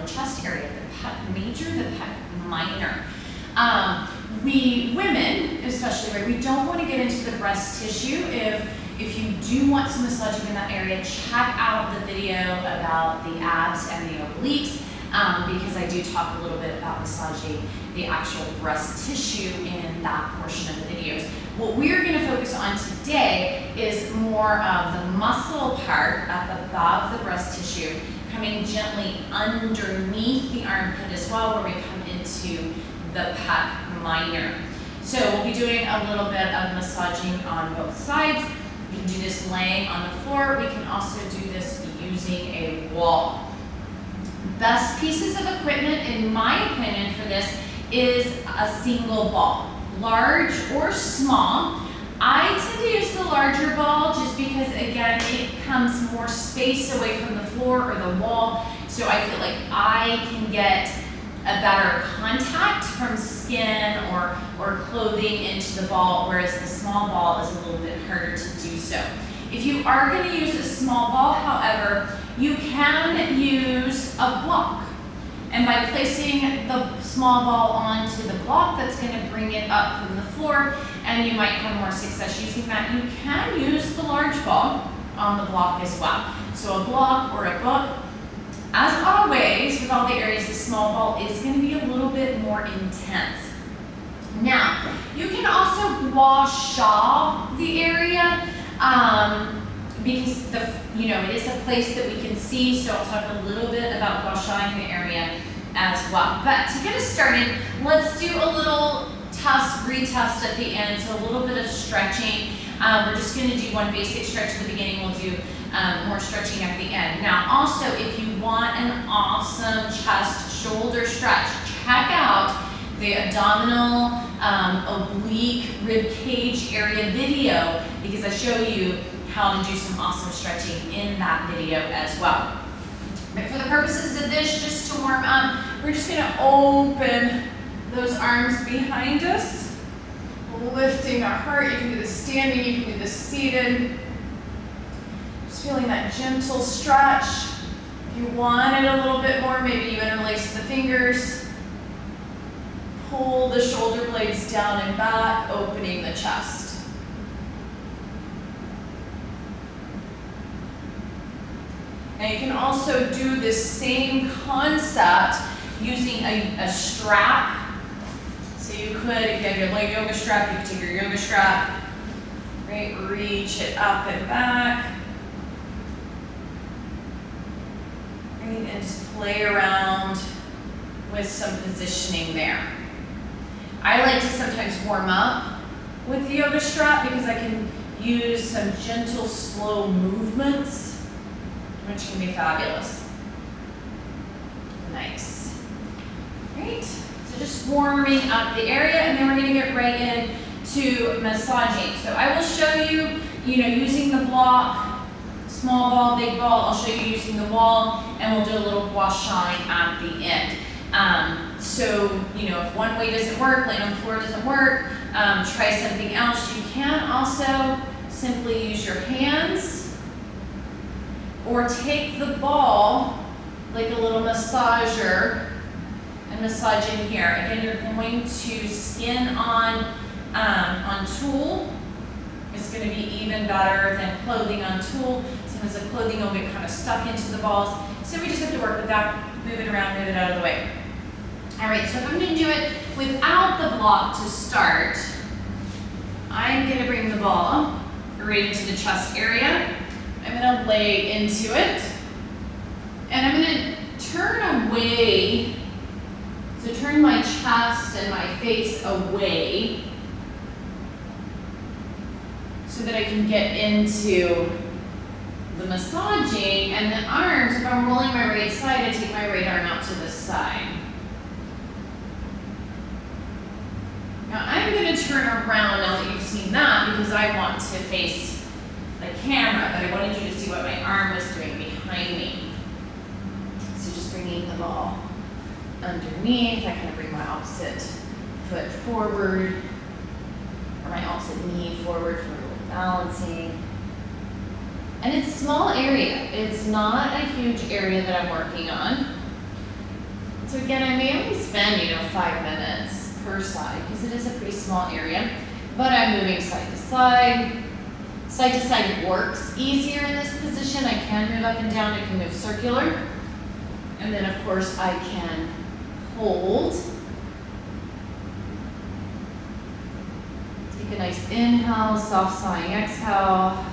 the chest area, the pec major, the pec minor. We women, especially, right, we don't want to get into the breast tissue. If you do want some massaging in that area, check out the video about the abs and the obliques, because I do talk a little bit about massaging the actual breast tissue in that portion of the videos. What we're going to focus on today is more of the muscle part up above the breast tissue, coming gently underneath the armpit as well, where we come into the pec minor. So we'll be doing a little bit of massaging on both sides. We can do this laying on the floor. We can also do this using a wall. Best pieces of equipment, in my opinion, for this is a single ball, large or small. I tend to use the larger ball just because, again, it comes more space away from the floor or the wall, so I feel like I can get a better contact from skin or clothing into the ball, whereas the small ball is a little bit harder to do so. If you are going to use a small ball, however, you can use a block. And by placing the small ball onto the block, that's going to bring it up from the floor, and you might have more success using that. You can use the large ball on the block as well. So a block or a book. As always, with all the areas, the small ball is going to be a little bit more intense. Now, you can also gua sha the area, because it is a place that we can see, so I'll talk a little bit about gua shaing the area as well. But to get us started, let's do a little retest at the end, so a little bit of stretching. We're just going to do one basic stretch at the beginning. We'll do more stretching at the end. Now, also, if you want an awesome chest shoulder stretch, check out the abdominal, oblique, rib cage area video, because I show you how to do some awesome stretching in that video as well. But for the purposes of this, just to warm up, we're just going to open those arms behind us, lifting our heart. You can do this standing, you can do this seated. Just feeling that gentle stretch. If you want it a little bit more, maybe you interlace the fingers. Pull the shoulder blades down and back, opening the chest. Now you can also do this same concept using a strap. So you could, if you have your leg yoga strap, you could take your yoga strap, right, reach it up and back, right, and just play around with some positioning there. I like to sometimes warm up with the yoga strap because I can use some gentle, slow movements, which can be fabulous. Nice. Great. So just warming up the area, and then we're going to get right into massaging. So I will show you, using the block, small ball, big ball. I'll show you using the wall, and we'll do a little gua shaing at the end. So, if one way doesn't work, laying on the floor doesn't work, try something else. You can also simply use your hands or take the ball like a little massager and massage in here. Again, you're going to skin on tulle. It's going to be even better than clothing on tulle. Sometimes the clothing will get kind of stuck into the balls. So we just have to work with that, move it around, move it out of the way. All right, so if I'm going to do it without the block to start, I'm going to bring the ball right into the chest area. I'm going to lay into it, and I'm going to turn away, so turn my chest and my face away so that I can get into the massaging. And the arms, if I'm rolling my right side, I take my right arm out to the side. Now I'm going to turn around now that you've seen that, because I want to face the camera, but I wanted you to see what my arm was doing behind me. So just bringing the ball underneath. I kind of bring my opposite foot forward, or my opposite knee forward for a little balancing. And it's a small area. It's not a huge area that I'm working on. So again, I may only spend, 5 minutes per side because it is a pretty small area, but I'm moving side to side. Side to side works easier in this position. I can move up and down, I can move circular. And then of course I can hold. Take a nice inhale, soft sighing exhale.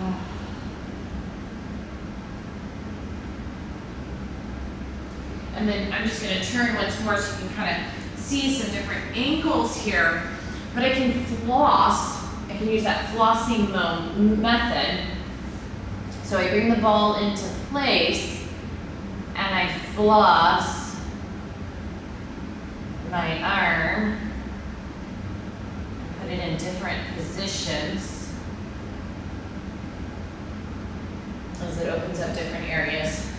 And then I'm just gonna turn once more so you can kind of see some different angles here. But I can floss, I can use that flossing method. So I bring the ball into place and I floss my arm, put it in different positions as it opens up different areas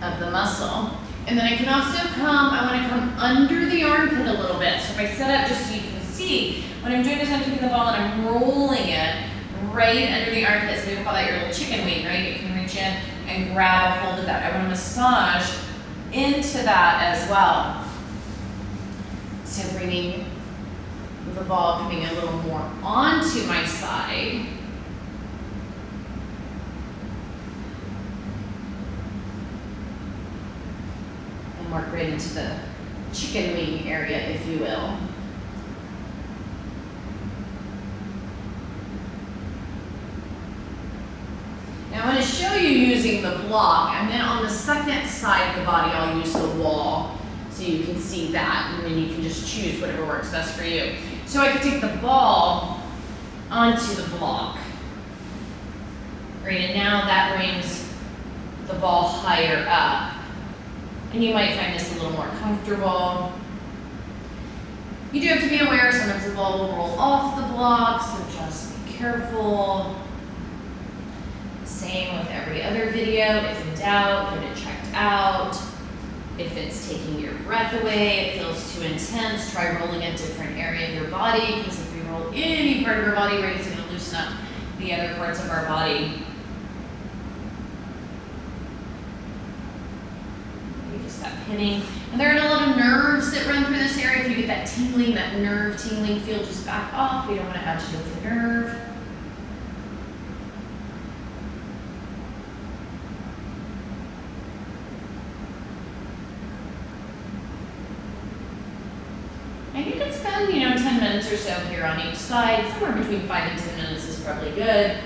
of the muscle. And then I can also I want to come under the armpit a little bit. So if I set up just so you can see, what I'm doing is I'm taking the ball and I'm rolling it right under the armpit. So we call that your little chicken wing, right? You can reach in and grab a hold of that. I want to massage into that as well. So bringing the ball, coming a little more onto my side. And work right into the chicken wing area, if you will. Now I'm going to show you using the block, and then on the second side of the body I'll use the wall so you can see that, and then you can just choose whatever works best for you. So I could take the ball onto the block. Right, and now that brings the ball higher up. And you might find this a little more comfortable. You do have to be aware sometimes the ball will roll off the block, so just be careful. Same with every other video. If in doubt, get it checked out. If it's taking your breath away, it feels too intense, try rolling a different area of your body, because if we roll any part of our body, right, it's going to loosen up the other parts of our body. Maybe just that pinning. And there are a lot of nerves that run through this area. If you get that tingling, that nerve tingling feel, just back off. We don't want to agitate the nerve. And you can spend, 10 minutes or so here on each side. Somewhere between 5 and 10 minutes is probably good.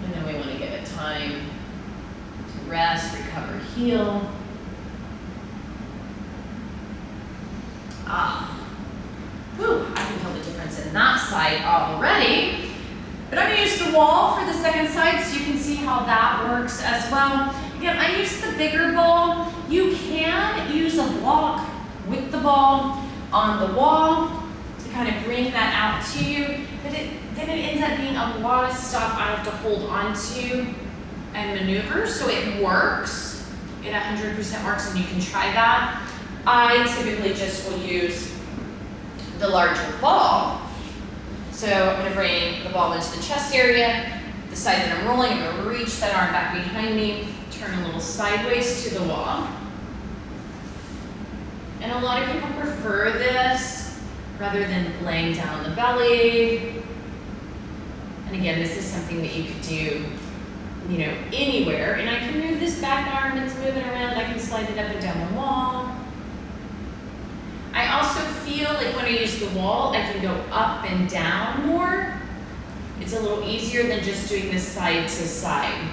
And then we want to give it time to rest, recover, heal. Whew, I can feel the difference in that side already. But I'm going to use the wall for the second side so you can see how that works as well. Again, I use the bigger ball. You can use a block with the ball on the wall to kind of bring that out to you, but then it ends up being a lot of stuff I have to hold on to and maneuver, so it works. It 100% works, and you can try that. I typically just will use the larger ball. So I'm going to bring the ball into the chest area, the side that I'm rolling, I'm going to reach that arm back behind me, turn a little sideways to the wall. And a lot of people prefer this rather than laying down on the belly. And again, this is something that you could do, anywhere. And I can move this back arm, it's moving around, I can slide it up and down the wall. I also feel like when I use the wall, I can go up and down more. It's a little easier than just doing this side to side.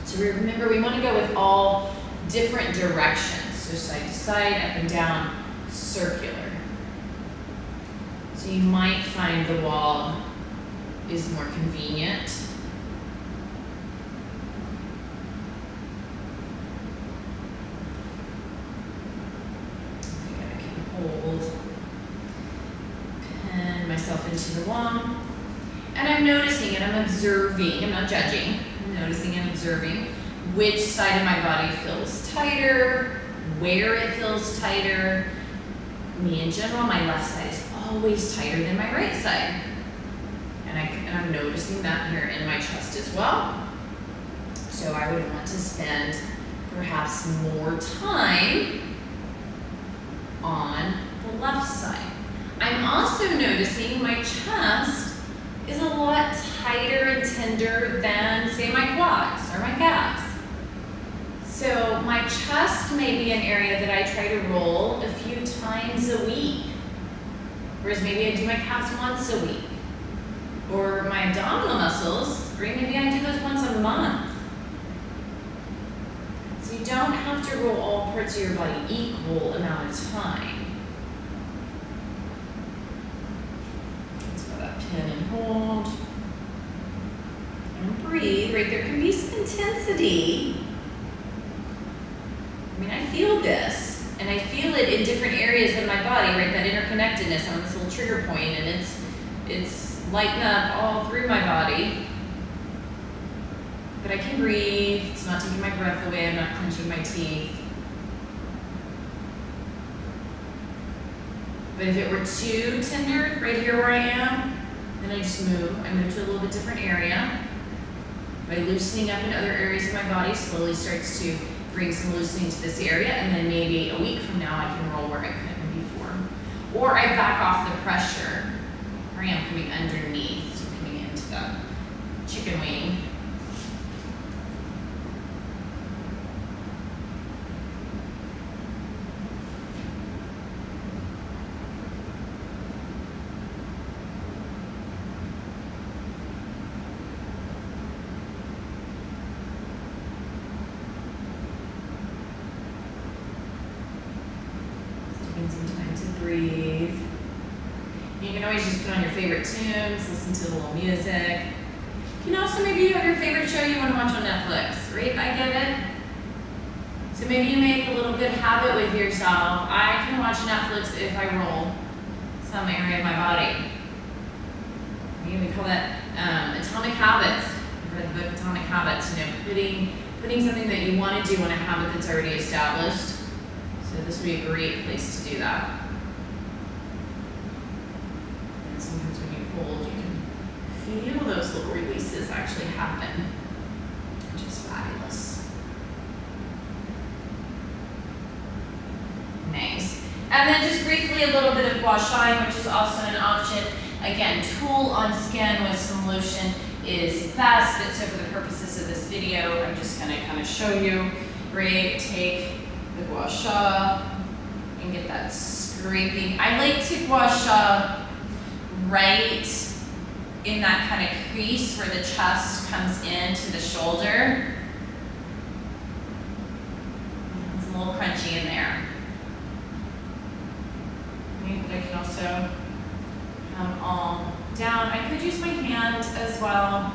So remember, we want to go with all different directions. So side to side, up and down, circular. So you might find the wall is more convenient. I think I can hold, pin myself into the wall. And I'm noticing and I'm observing, I'm not judging, I'm noticing and observing which side of my body feels tighter, where it feels tighter. Me in general, my left side is always tighter than my right side. And I'm noticing that here in my chest as well. So I would want to spend perhaps more time on the left side. I'm also noticing my chest is a lot tighter and tender than, say, my quads or my calves. So my chest may be an area that I try to roll a few times a week, whereas maybe I do my calves once a week. Or my abdominal muscles, or maybe I do those once a month. So you don't have to roll all parts of your body equal amount of time. Let's go that pin and hold. And breathe, right? There can be some intensity. I mean, I feel this, and I feel it in different areas of my body, right? That interconnectedness on this little trigger point, and it's lighting up all through my body. But I can breathe. It's not taking my breath away. I'm not clenching my teeth. But if it were too tender right here where I am, then I just move. I move to a little bit different area. By loosening up in other areas of my body, slowly starts to bring some loosening to this area, and then maybe a week from now I can roll where I couldn't before. Or I back off the pressure, where I am coming underneath, so coming into the chicken wing. Some time to breathe. You can always just put on your favorite tunes, listen to a little music. You can also maybe have your favorite show you want to watch on Netflix, right? I get it. So maybe you make a little good habit with yourself. I can watch Netflix if I roll some area of my body. We call that Atomic Habits. I've read the book Atomic Habits. You know, putting something that you want to do in a habit that's already established. So this would be a great place to do that. And sometimes when you hold, you can feel those little releases actually happen, which is fabulous. Nice. And then just briefly a little bit of gua sha, which is also an option. Again, tool on skin with some lotion is best, but so for the purposes of this video, I'm just gonna kind of show you, right? Take the gua sha and get that scraping. I like to gua sha right in that kind of crease where the chest comes into the shoulder. It's a little crunchy in there. But I can also come all down. I could use my hand as well,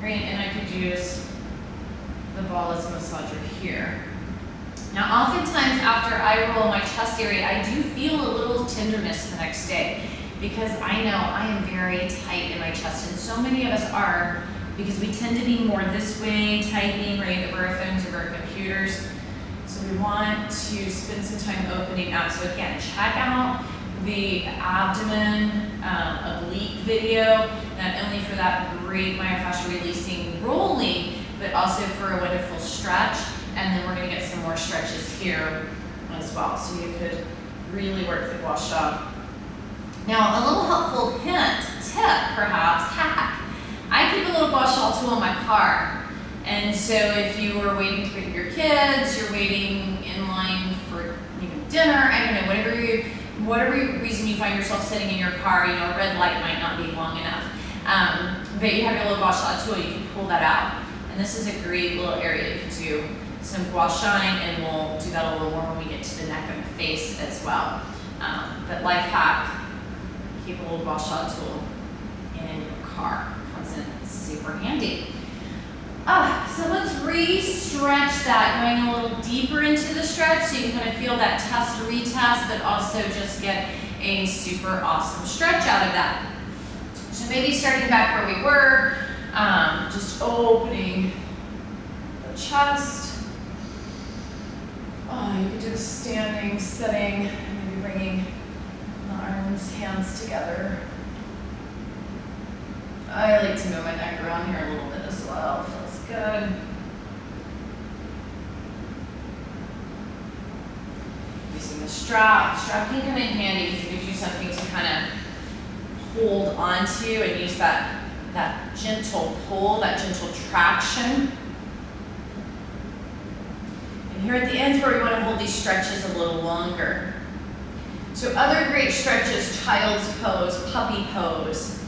right? And I could use the ball as a massager here. Now, oftentimes after I roll my chest area, I do feel a little tenderness the next day because I know I am very tight in my chest, and so many of us are because we tend to be more this way, typing, right, over our phones, over our computers. So we want to spend some time opening up. So again, check out the abdomen oblique video, not only for that great myofascial releasing rolling, but also for a wonderful stretch. And then we're going to get some more stretches here as well. So you could really work the gua sha. Now, a little helpful tip, perhaps, hack. I keep a little gua sha tool in my car. And so if you were waiting to pick up your kids, you're waiting in line for dinner, I don't know, whatever reason you find yourself sitting in your car, you know, a red light might not be long enough. But you have your little gua sha tool, you can pull that out. And this is a great little area you can do some gua sha-ing, and we'll do that a little more when we get to the neck and the face as well. But life hack, keep a little gua sha tool in your car. Comes in super handy. So let's re-stretch that, going a little deeper into the stretch so you can kind of feel that test retest, but also just get a super awesome stretch out of that. So maybe starting back where we were, just opening the chest. You can do the standing, sitting, maybe bringing the arms, hands together. I like to move my neck around here a little bit as well. Feels good. using the strap. The strap can come in handy because it gives you something to kind of hold onto and use that gentle pull, that gentle traction. And here at the ends where we want to hold these stretches a little longer. So other great stretches, child's pose, puppy pose.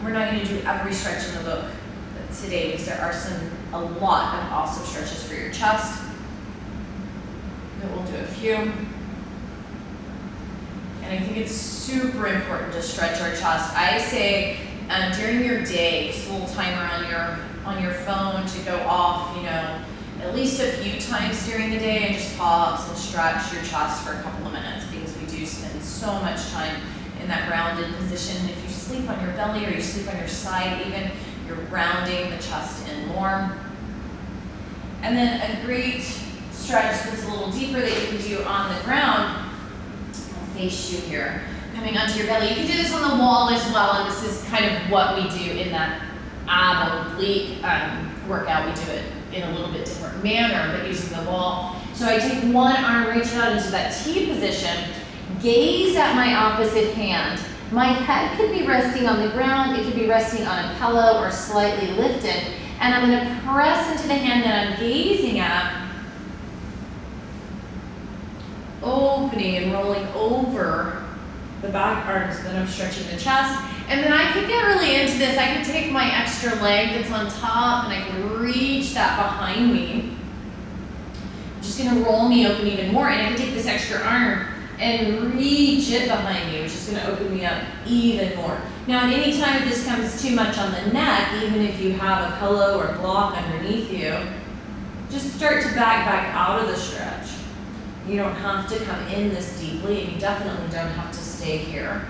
We're not going to do every stretch in the book today because there are a lot of awesome stretches for your chest. But we'll do a few. And I think it's super important to stretch our chest. I say during your day, just a little timer on your phone to go off, at least a few times during the day, and just pause and stretch your chest for a couple of minutes because we do spend so much time in that rounded position. If you sleep on your belly or you sleep on your side even, you're rounding the chest in more. And then a great stretch that's a little deeper that you can do on the ground. I'll face you here, coming onto your belly. You can do this on the wall as well, and this is kind of what we do in that ab oblique workout. We do it in a little bit different manner, but using the wall. So I take one arm, reach out into that T position, gaze at my opposite hand. My head could be resting on the ground, it could be resting on a pillow or slightly lifted, and I'm going to press into the hand that I'm gazing at, opening and rolling over the back arms, then I'm stretching the chest. And then I could get really into this. I could take my extra leg that's on top and I can reach that behind me. I'm just gonna roll me open even more, and I can take this extra arm and reach it behind me, which is gonna open me up even more. Now, at any time if this comes too much on the neck, even if you have a pillow or block underneath you, just start to back out of the stretch. You don't have to come in this deeply, and you definitely don't have to stay here.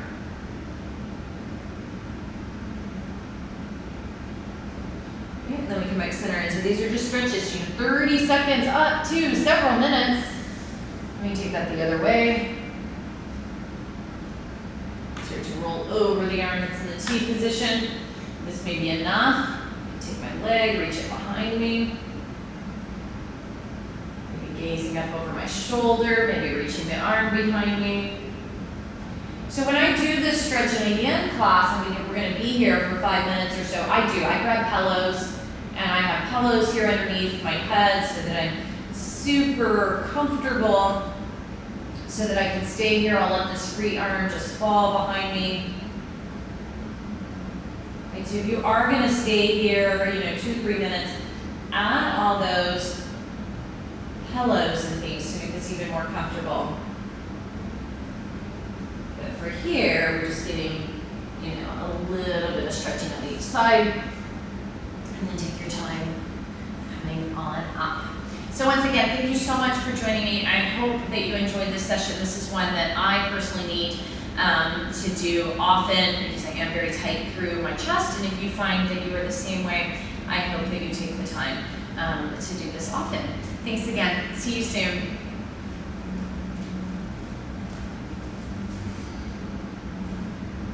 Okay, and then we come back center into these are just stretches, 30 seconds up to several minutes. Let me take that the other way. Start to roll over the arm that's in the T position. This may be enough. Take my leg, reach it behind me. Gazing up over my shoulder, maybe reaching the arm behind me. So when I do this stretch in a yin class, we're going to be here for 5 minutes or so, I grab pillows, and I have pillows here underneath my head so that I'm super comfortable, so that I can stay here. I'll let this free arm just fall behind me. Right, so if you are going to stay here, 2-3 minutes, add all those pillows and things to make this even more comfortable. But for here, we're just getting, a little bit of stretching on each side. And then take your time coming on up. So once again, thank you so much for joining me. I hope that you enjoyed this session. This is one that I personally need to do often because I am very tight through my chest. And if you find that you are the same way, I hope that you take the time to do this often. Thanks again. See you soon.